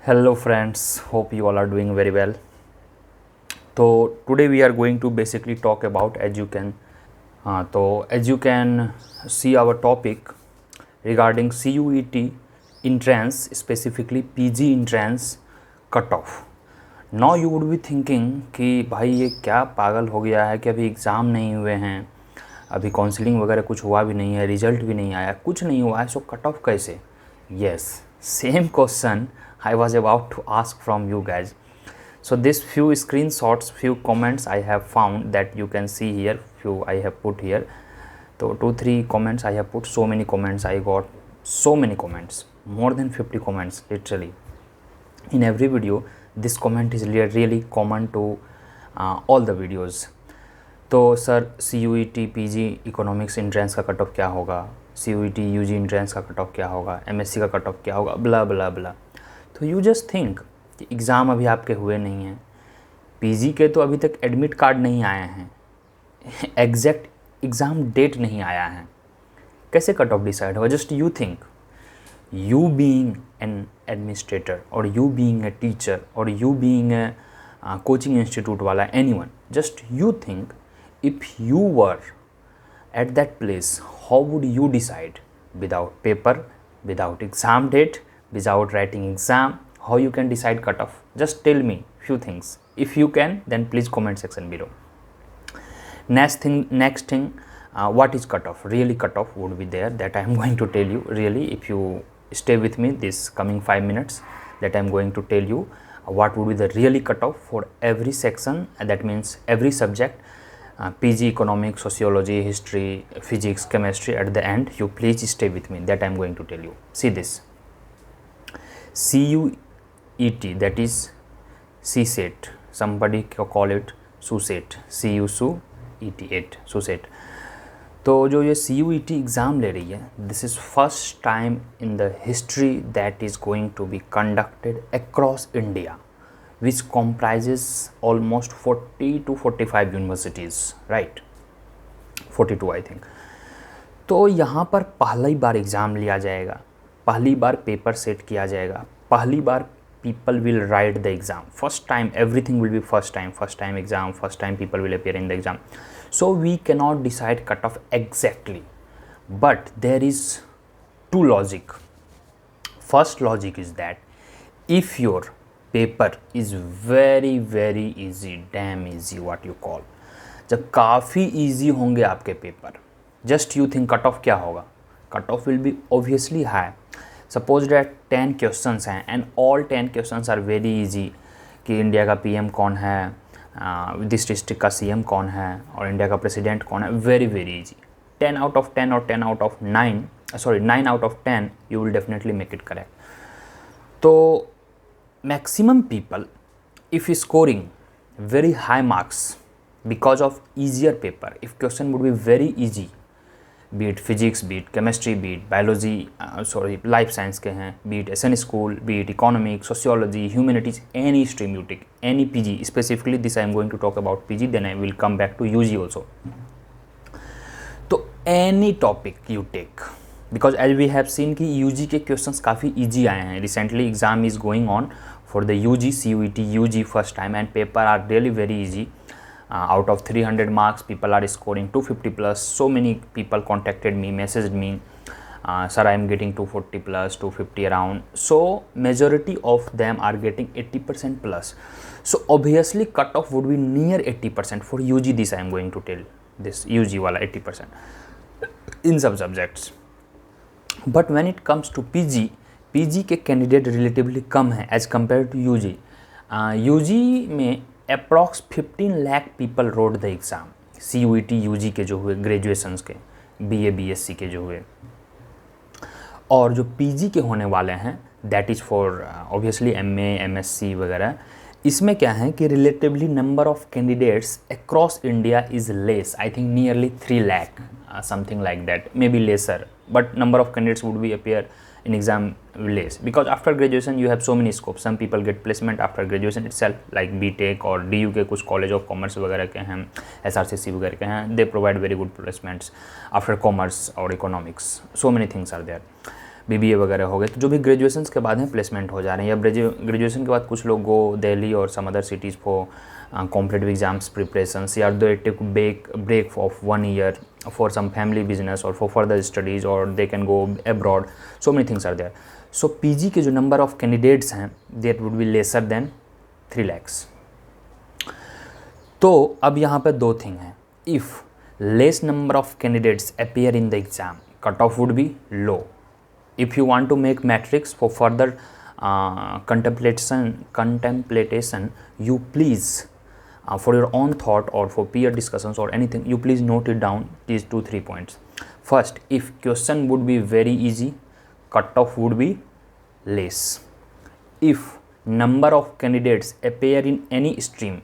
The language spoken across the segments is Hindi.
Hello friends, hope you all are doing very well. So today we are going to basically talk about as you can see our topic regarding CUET entrance, specifically PG entrance cutoff. Now you would be thinking कि भाई ये क्या पागल हो गया है कि अभी एग्ज़ाम नहीं हुए हैं, अभी काउंसलिंग वगैरह कुछ हुआ भी नहीं है, रिजल्ट भी नहीं आया, कुछ नहीं हुआ है, सो कट ऑफ कैसे? Yes, same question I was about to ask from you guys. So this few screenshots, few comments I have found that you can see here, few I have put here. So 2-3 comments I have put, so many comments I got, so many comments, more than 50 comments literally. In every video, this comment is really common to all the videos. तो sir CUET PG economics entrance का कट ऑफ क्या होगा, CUET UG एंट्रेंस का कट ऑफ क्या होगा, MSc का कट ऑफ क्या होगा, ब्ला ब्ला ब्ला. तो यू जस्ट थिंक कि एग्ज़ाम अभी आपके हुए नहीं हैं, PG के तो अभी तक एडमिट कार्ड नहीं आए हैं, एग्जैक्ट एग्ज़ाम डेट नहीं आया है, कैसे कट ऑफ डिसाइड होगा? Just you think, you being an administrator or you being a teacher or you being a coaching institute wala, anyone, just you think, if you were at that place, how would you decide? Without paper, without exam date, without writing exam, how you can decide cutoff? Just tell me few things. If you can, then please comment section below. Next thing, what is cutoff? Really cutoff would be there, that I am going to tell you. Really, if you stay with me this coming 5 minutes, that I am going to tell you what would be the really cutoff for every section, and that means every subject, PG economics, sociology, history, physics, chemistry. At the end, you please stay with me, that I am going to tell you. See this, CUET, that is CSET, somebody call it SUSET, CUSET, SUSET. तो जो ये CUET एग्ज़ाम ले रही है, this is first time in the history that is going to be conducted across India, which comprises almost 40 to 45 universities, right, 42 I think. तो यहाँ पर पहली बार एग्ज़ाम लिया जाएगा, पहली बार पेपर सेट किया जाएगा, पहली बार people will write the exam, first time, everything will be first time exam, first time people will appear in the exam. So we cannot decide cutoff exactly, but there is two logic. First logic is that if your paper is very easy, damn easy, what you call, जब काफ़ी easy होंगे आपके paper, just you think cutoff क्या होगा? Cutoff will be obviously high. Suppose that 10 questions हैं and all 10 questions are very easy, कि इंडिया का PM कौन है, दिस डिस्ट्रिक्ट का CM कौन है, और इंडिया का प्रेसिडेंट कौन है, वेरी इजी. 10 out of 10 और 10 out of 9, 9 out of 10 you will definitely make it correct. तो maximum people if scoring very high marks because of easier paper, if question would be very easy, be it physics, be it chemistry, be it biology, life science के हैं, be it SN school, be it economics, sociology, humanities, any stream you take, any PG, specifically this I am going to talk about PG, then I will come back to UG also. तो any topic you take, because as we have seen कि UG के questions काफ़ी easy आए हैं, recently exam is going on for the UG, CUET, UG first time, and paper are really very easy. Out of 300 marks, people are scoring 250 plus. So many people contacted me, messaged me, sir, I am getting 240 plus, 250 around. So majority of them are getting 80% plus. So obviously cutoff would be near 80% for UG. This I am going to tell, this UG wala 80% in some subjects. But when it comes to PG के कैंडिडेट रिलेटिवली कम है as compared to UG. UG में approx 15 lakh people road the exam, CUET UG के जो हुए ग्रेजुएशंस के, BA BSc के जो हुए, और जो PG के होने वाले हैं that is for obviously MA MSc वगैरह. इसमें क्या है कि relatively number of candidates across India is less, I think nearly 3 lakh, something like that, may be lesser, but number of candidates would be appear in exam less, because after graduation you have so many scopes. Some people get placement after graduation itself, like BTech और DU के कुछ कॉलेज ऑफ कॉमर्स वगैरह के हैं, SRCC वगैरह के हैं, they provide very good placements after commerce or economics. So many things are there. BBA वगैरह हो गए, तो जो भी ग्रेजुएशन के बाद हैं प्लेसमेंट हो जा रहे हैं, या ग्रेजुएशन के बाद कुछ लोग गो दिल्ली और some other cities for competitive exams preparations, या they take break of 1 year for some family business or for further studies, or they can go abroad. So many things are there. So PG के जो number of candidates हैं that would be lesser than 3 lakhs. तो अब यहाँ पे दो थिंग हैं. If less number of candidates appear in the exam, cutoff would be low. If you want to make metrics for further contemplation, you please for your own thought or for peer discussions or anything, you please note it down, these 2-3 points. First, if question would be very easy, cutoff would be less. If number of candidates appear in any stream,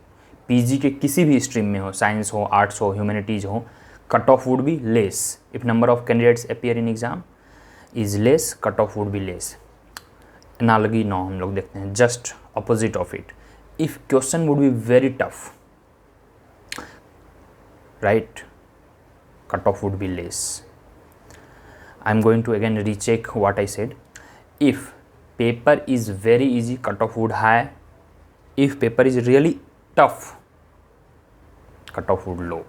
PG के किसी भी स्ट्रीम में हो, साइंस हो, आर्ट्स हो, ह्यूमैनिटीज़ हो, cutoff would be less. If number of candidates appear in exam is less, cutoff would be less. Analogy now हम लोग देखते हैं, just opposite of it. If question would be very tough, right, cutoff would be less. I'm going to again recheck what I said. If paper is very easy, cutoff would high. If paper is really tough, cutoff would low.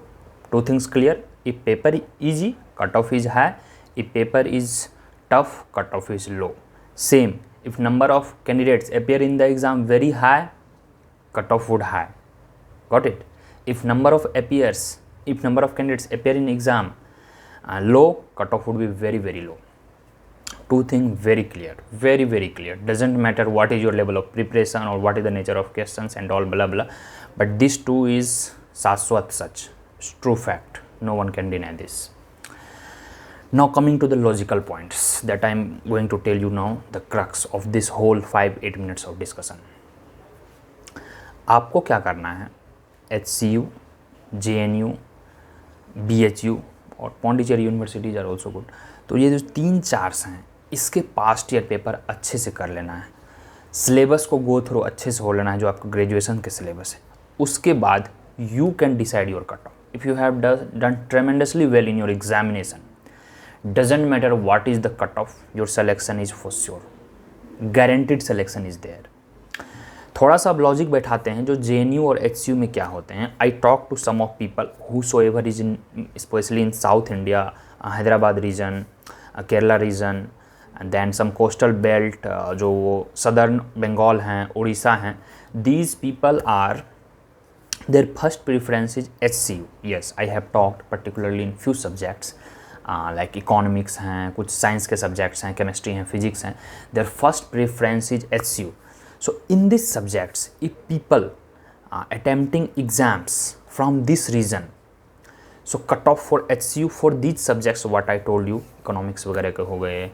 Two things clear. If paper is easy, cutoff is high. If paper is tough, cutoff is low. Same, if number of candidates appear in the exam very high, cutoff would high. Got it? If number of candidates appear in exam low, cutoff would be very, very low. Two things very clear, very, very clear. Doesn't matter what is your level of preparation or what is the nature of questions and all blah blah, but this two is shashwat such, true fact. No one can deny this. Now coming to the logical points that I am going to tell you now, the crux of this whole 5-8 minutes of discussion. आपको क्या करना है, HCU, JNU, BHU और Pondicherry universities are also good. तो ये जो 3-4 हैं, इसके पास्ट ईयर पेपर अच्छे से कर लेना है. सिलेबस को गो थ्रू अच्छे से हो लेना है, जो आपका ग्रेजुएशन के सिलेबस है. उसके बाद you can decide your cut off. If you have done tremendously well in your examination, doesn't matter what is the cutoff, your selection is for sure, guaranteed selection is there. थोड़ा सा अब लॉजिक बैठाते हैं जो JNU और HCU में क्या होते हैं. I talk to some of people whosoever is in, especially in South India, Hyderabad region, Kerala region, and then some coastal belt, जो सदर्न बंगाल हैं, उड़ीसा हैं. These people are their first preference is HCU. Yes, I have talked particularly in few subjects like economics हैं, कुछ साइंस के सब्जेक्ट्स हैं, केमिस्ट्री हैं, फिजिक्स हैं. Their first preference is HCU. So in these subjects, if people attempting exams from this region, so cutoff for HCU for these subjects what I told you, economics वगैरह के हो गए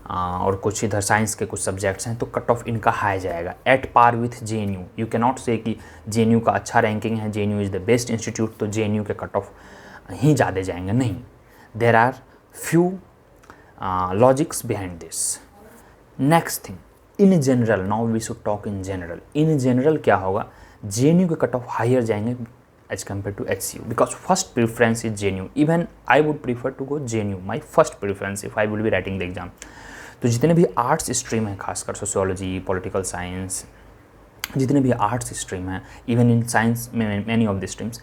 और कुछ इधर साइंस के कुछ सब्जेक्ट्स हैं, तो कट ऑफ इनका हाई जाएगा at par with JNU. You can not say कि JNU का अच्छा रैंकिंग है, JNU is the best institute, तो JNU के कट ऑफ ही ज़्यादा जाएंगे. नहीं, there are few logics behind this. Next thing, in general, now we should talk in general. In general क्या होगा, JNU के कट ऑफ हायर जाएंगे as compared to HCU, because first preference is JNU. Even I would prefer to go JNU, my first preference if I would be writing the exam. तो जितने भी आर्ट्स स्ट्रीम हैं, खासकर सोशियोलॉजी, पॉलिटिकल साइंस, जितने भी आर्ट्स स्ट्रीम हैं, इवन इन साइंस में many of the streams,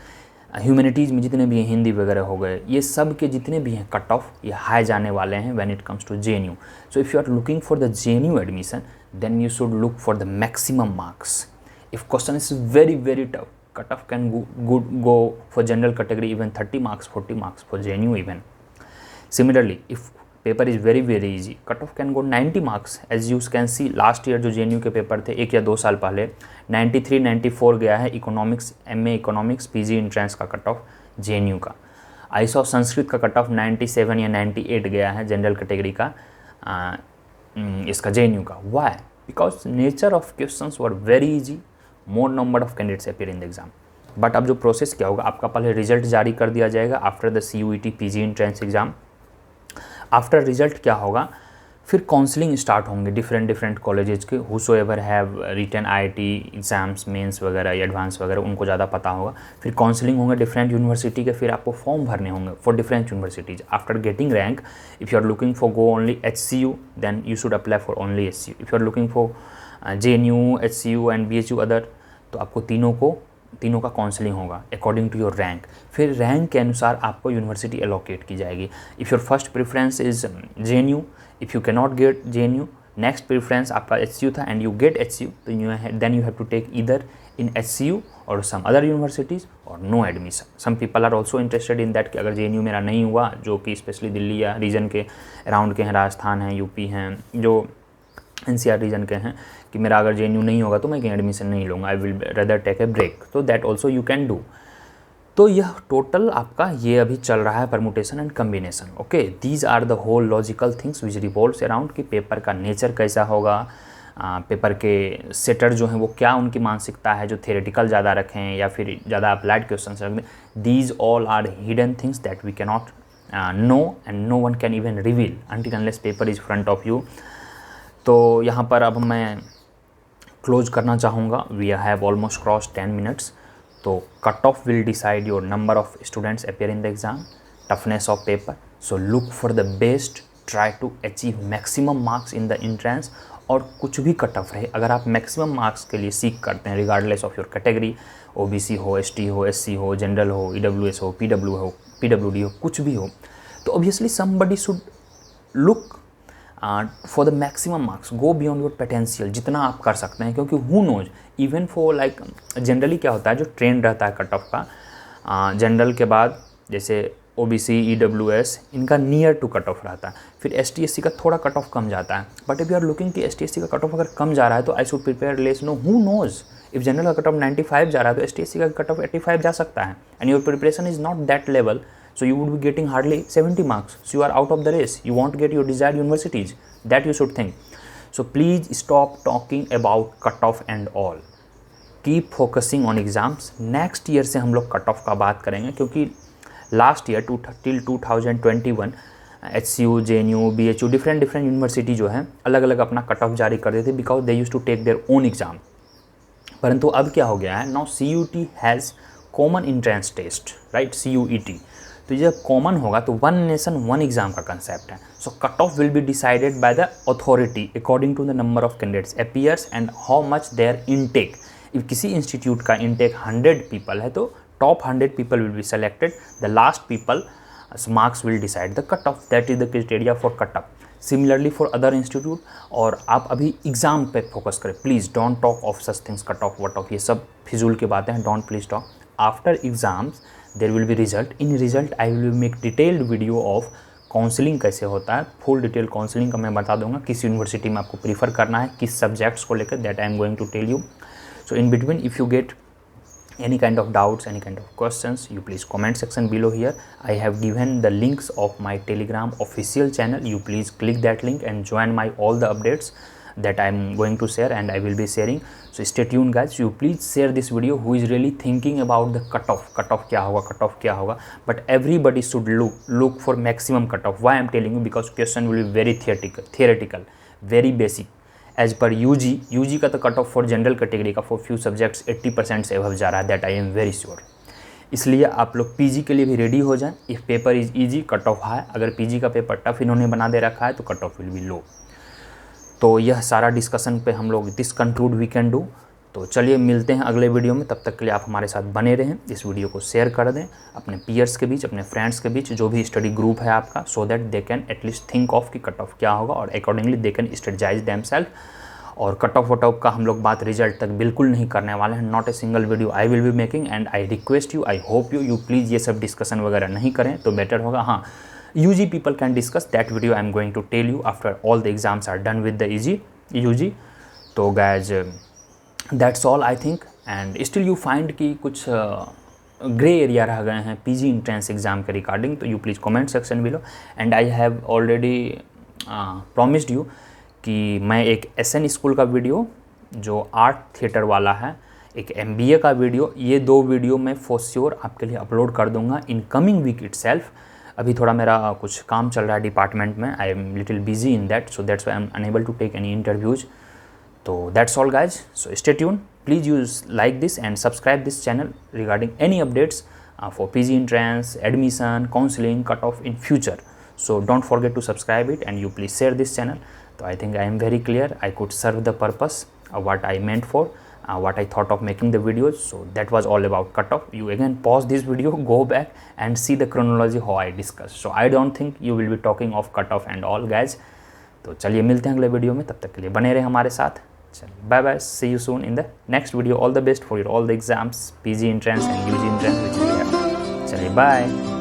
humanities में जितने भी हैं, हिंदी वगैरह हो गए, ये सब के जितने भी हैं कट ऑफ ये हाई जाने वाले हैं when it comes to JNU. So if you are looking for the JNU admission, then you should look for the maximum marks. If question is very very tough, cut off can go for general category even 30 marks, 40 marks for JNU even. Similarly, if paper is very very easy, cut off can go 90 marks. As you can see, last year जो JNU के पेपर थे 1 या 2 साल पहले 93-94 गया है economics, MA economics PG entrance का कट ऑफ JNU का. आई सॉ संस्कृत का कट ऑफ 97 या 98 गया है जनरल कैटेगरी का इसका JNU का. Why? Because nature of questions were very easy, more number of candidates appear in the exam. But अब जो प्रोसेस क्या होगा, आपका पहले रिजल्ट जारी कर दिया जाएगा after the CUET PG entrance exam. After result क्या होगा, फिर काउंसलिंग स्टार्ट होंगे डिफरेंट कॉलेजेस के, whosoever have written IIT exams mains वगैरह या एडवांस वगैरह, उनको ज़्यादा पता होगा। फिर काउंसलिंग होंगे डिफरेंट यूनिवर्सिटी के, फिर आपको फॉर्म भरने होंगे for different universities. After getting rank, if you are looking for go only HCU, then you should apply for only HCU। If you are looking for JNU, HCU and BHU other, तो आपको तीनों का काउंसलिंग होगा अकॉर्डिंग टू योर रैंक। फिर रैंक के अनुसार आपको यूनिवर्सिटी एलोकेट की जाएगी। If your first preference is JNU, if you can not get JNU, next preference आपका HCU था एंड यू गेट HCU, तो then you have to take either in HCU और सम अदर यूनिवर्सिटीज़ और no admission. Some people are also interested in that कि अगर JNU मेरा नहीं हुआ, जो कि स्पेशली दिल्ली या रीजन के अराउंड के हैं, राजस्थान हैं, यूपी हैं, जो NCR रीजन के हैं, कि मेरा अगर JNU नहीं होगा तो मैं कहीं एडमिशन नहीं लूँगा, I will rather take a break, तो that also you can do. तो यह टोटल आपका ये अभी चल रहा है permutation and combination. Okay, these are the whole logical things which revolves around कि पेपर का नेचर कैसा होगा, पेपर के सेटर जो हैं वो क्या उनकी मानसिकता है, जो थियोरेटिकल ज़्यादा रखें या फिर ज़्यादा अप्लाइड क्वेश्चन रखें। These all are hidden things that we can not know and no one can even reveal until unless paper is front of you. तो यहाँ पर अब मैं क्लोज करना चाहूँगा। We have almost cross 10 minutes. तो cut off will decide your number of students appear in the exam, toughness of paper, so look for the best, try to achieve maximum marks in the entrance. और कुछ भी कट ऑफ रहे, अगर आप मैक्सिमम मार्क्स के लिए सीख करते हैं regardless of your category, OBC हो, ST हो, SC हो, जनरल हो, EWS हो, PWD हो, कुछ भी हो, तो obviously somebody should look for the maximum marks, go beyond your potential, जितना आप कर सकते हैं। क्योंकि who knows, even for like generally क्या होता है, जो ट्रेंड रहता है कट ऑफ का, जनरल के बाद जैसे OBC, EWS, इनका नियर टू कट ऑफ रहता है। फिर ST SC का थोड़ा कट ऑफ कम जाता है। But if you are looking कि ST SC का कट ऑफ अगर कम जा रहा है तो I should prepare less. No, who knows, if general का कट ऑफ 95 जा रहा है तो ST SC का कट ऑफ 85 जा सकता है, and your preparation is not that level, so you would be getting hardly 70 marks, so you are out of the race, you won't get your desired universities, that you should think. So please stop talking about cutoff and all, keep focusing on exams. next year से हम लोग cutoff का बात करेंगे, क्योंकि last year till 2021 HCU, JNU, BHU different university जो है अलग अलग अपना कट ऑफ जारी कर देते, because they use to take their own exam. परंतु अब क्या हो गया है, now CUT has common entrance test, right, CUET। तो जब कॉमन होगा तो वन नेशन वन एग्जाम का कंसेप्ट है। So cut off will be decided by the authority according to the number of candidates appears and how much their intake. If किसी इंस्टीट्यूट का इनटेक 100 पीपल है तो top 100 people will be selected, the last people marks will decide the cut off, that is the criteria for cut off. Similarly for other institute. और आप अभी एग्जाम पे फोकस करें, please don't talk of such things, cut off what of, ये सब फिजूल की बातें हैं, don't please talk. After exams there will be result, in result I will make detailed video of counselling कैसे होता है, फुल डिटेल काउंसलिंग का मैं बता दूंगा, किस यूनिवर्सिटी में आपको प्रीफर करना है, किस सब्जेक्ट्स को लेकर, that I am going to tell you. So in between if you get any kind of doubts, any kind of questions, you please comment section below here. I have given the links of my Telegram official channel, you please click that link and join my all the updates that I am going to share and I will be sharing. So stay tuned guys, you please share this video who is really thinking about the cutoff क्या होगा, but everybody should look for maximum cutoff. Why I am telling you, because question will be very theoretical, very basic. As per UG का तो cut off for general category का फॉर फ्यू सब्जेक्ट्स 80% से अबव जा रहा है, that I am very sure. इसलिए आप लोग पीजी के लिए भी रेडी हो जाएं। If paper is easy, cut off high, अगर पीजी का पेपर टफ इन्होंने बना दे रखा है तो cut off will be low. तो यह सारा डिस्कशन पे हम लोग this conclude we can do. तो चलिए मिलते हैं अगले वीडियो में, तब तक के लिए आप हमारे साथ बने रहें। इस वीडियो को शेयर कर दें अपने पीयर्स के बीच, अपने फ्रेंड्स के बीच, जो भी स्टडी ग्रुप है आपका, so that they can at least think of कि कट ऑफ क्या होगा और accordingly they can strategize themselves. और कट ऑफ वट ऑफ का हम लोग बात रिजल्ट तक बिल्कुल नहीं करने वाले हैं, not a single video I will be making and I request you, I hope you please ये सब डिस्कशन वगैरह नहीं करें तो बेटर होगा। हाँ, UG people can discuss, that video I am going to tell you after all the exams are done with the UG. तो guys that's all I think, and still you find कि कुछ ग्रे एरिया रह गए हैं पीजी एंट्रेंस एग्जाम के रिगार्डिंग, तो you please comment section below. And I have already promised you कि मैं एक SN स्कूल का वीडियो जो आर्ट थिएटर वाला है, एक MBA का वीडियो, ये 2 वीडियो मैं फॉर श्योर आपके लिए अपलोड कर दूंगा इन कमिंग वीक इटसेल्फ। अभी थोड़ा मेरा कुछ काम चल रहा है डिपार्टमेंट में, I am little busy in that, so that's why I am unable to take any interviews. So that's all guys, so stay tuned, please use like this and subscribe this channel regarding any updates for PG entrance, admission, counseling, cutoff in future. So don't forget to subscribe it and you please share this channel. So I think I am very clear, I could serve the purpose of what I meant for, what I thought of making the videos. So that was all about cutoff. You again pause this video, go back and see the chronology how I discussed. So I don't think you will be talking of cutoff and all guys. तो चलिए मिलते हैं अगले वीडियो में, तब तक के लिए बने रहे हमारे साथ. चलिए bye bye, see you soon in the next video. All the best for your all the exams, PG entrance and UG entrance which we have. चलिए बाय.